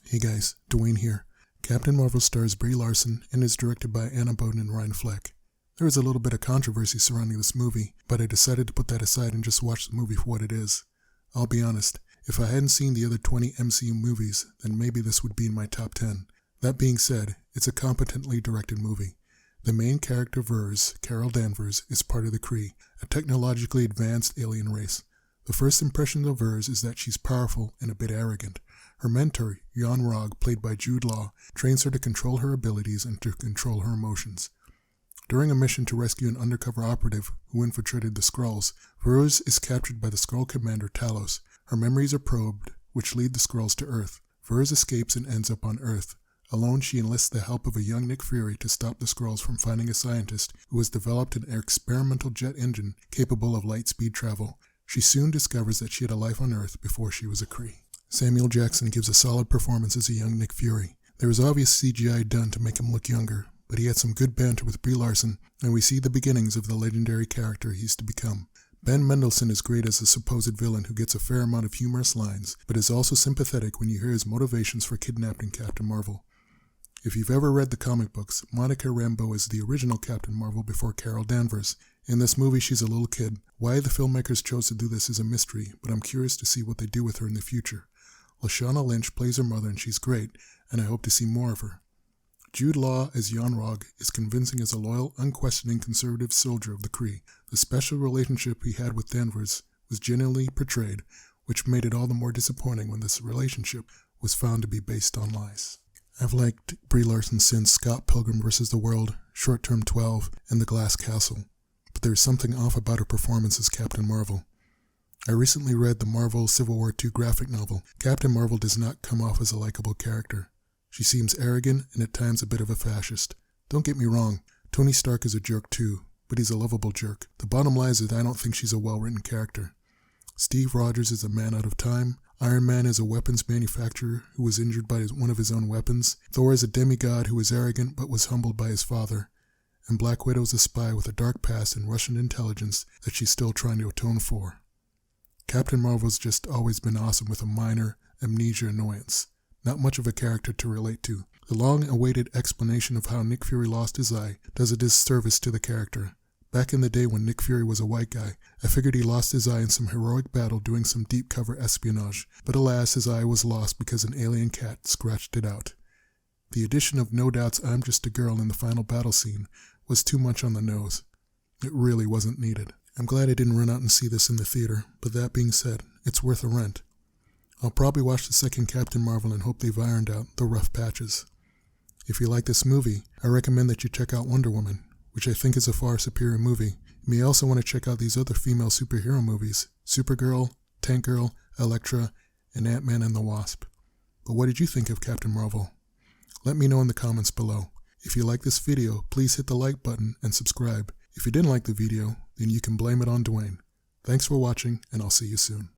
Hey guys, Dwayne here. Captain Marvel stars Brie Larson and is directed by Anna Boden and Ryan Fleck. There is a little bit of controversy surrounding this movie, but I decided to put that aside and just watch the movie for what it is. I'll be honest, if I hadn't seen the other 20 MCU movies, then maybe this would be in my top 10. That being said, it's a competently directed movie. The main character Vers, Carol Danvers, is part of the Kree, a technologically advanced alien race. The first impression of Vers is that she's powerful and a bit arrogant. Her mentor, Yon-Rogg, played by Jude Law, trains her to control her abilities and to control her emotions. During a mission to rescue an undercover operative who infiltrated the Skrulls, Vers is captured by the Skrull commander Talos. Her memories are probed, which lead the Skrulls to Earth. Vers escapes and ends up on Earth. Alone, she enlists the help of a young Nick Fury to stop the Skrulls from finding a scientist who has developed an experimental jet engine capable of light-speed travel. She soon discovers that she had a life on Earth before she was a Kree. Samuel Jackson gives a solid performance as a young Nick Fury. There was obvious CGI done to make him look younger, but he had some good banter with Brie Larson, and we see the beginnings of the legendary character he's to become. Ben Mendelsohn is great as a supposed villain who gets a fair amount of humorous lines, but is also sympathetic when you hear his motivations for kidnapping Captain Marvel. If you've ever read the comic books, Monica Rambeau is the original Captain Marvel before Carol Danvers. In this movie, she's a little kid. Why the filmmakers chose to do this is a mystery, but I'm curious to see what they do with her in the future. Lashana Lynch plays her mother and she's great, and I hope to see more of her. Jude Law as Yon-Rogg is convincing as a loyal, unquestioning conservative soldier of the Kree. The special relationship he had with Danvers was genuinely portrayed, which made it all the more disappointing when this relationship was found to be based on lies. I've liked Brie Larson since Scott Pilgrim vs. the World, Short Term 12, and The Glass Castle, but there's something off about her performance as Captain Marvel. I recently read the Marvel Civil War II graphic novel. Captain Marvel does not come off as a likable character. She seems arrogant and at times a bit of a fascist. Don't get me wrong, Tony Stark is a jerk too, but he's a lovable jerk. The bottom line is that I don't think she's a well-written character. Steve Rogers is a man out of time. Iron Man is a weapons manufacturer who was injured by one of his own weapons. Thor is a demigod who was arrogant but was humbled by his father. And Black Widow is a spy with a dark past and Russian intelligence that she's still trying to atone for. Captain Marvel's just always been awesome with a minor amnesia annoyance. Not much of a character to relate to. The long-awaited explanation of how Nick Fury lost his eye does a disservice to the character. Back in the day when Nick Fury was a white guy, I figured he lost his eye in some heroic battle doing some deep cover espionage, but alas, his eye was lost because an alien cat scratched it out. The addition of No Doubt's I'm Just a Girl in the final battle scene was too much on the nose. It really wasn't needed. I'm glad I didn't run out and see this in the theater, but that being said, it's worth a rent. I'll probably watch the second Captain Marvel and hope they've ironed out the rough patches. If you like this movie, I recommend that you check out Wonder Woman, which I think is a far superior movie. You may also want to check out these other female superhero movies, Supergirl, Tank Girl, Elektra, and Ant-Man and the Wasp. But what did you think of Captain Marvel? Let me know in the comments below. If you like this video, please hit the like button and subscribe. If you didn't like the video, then you can blame it on Dwayne. Thanks for watching, and I'll see you soon.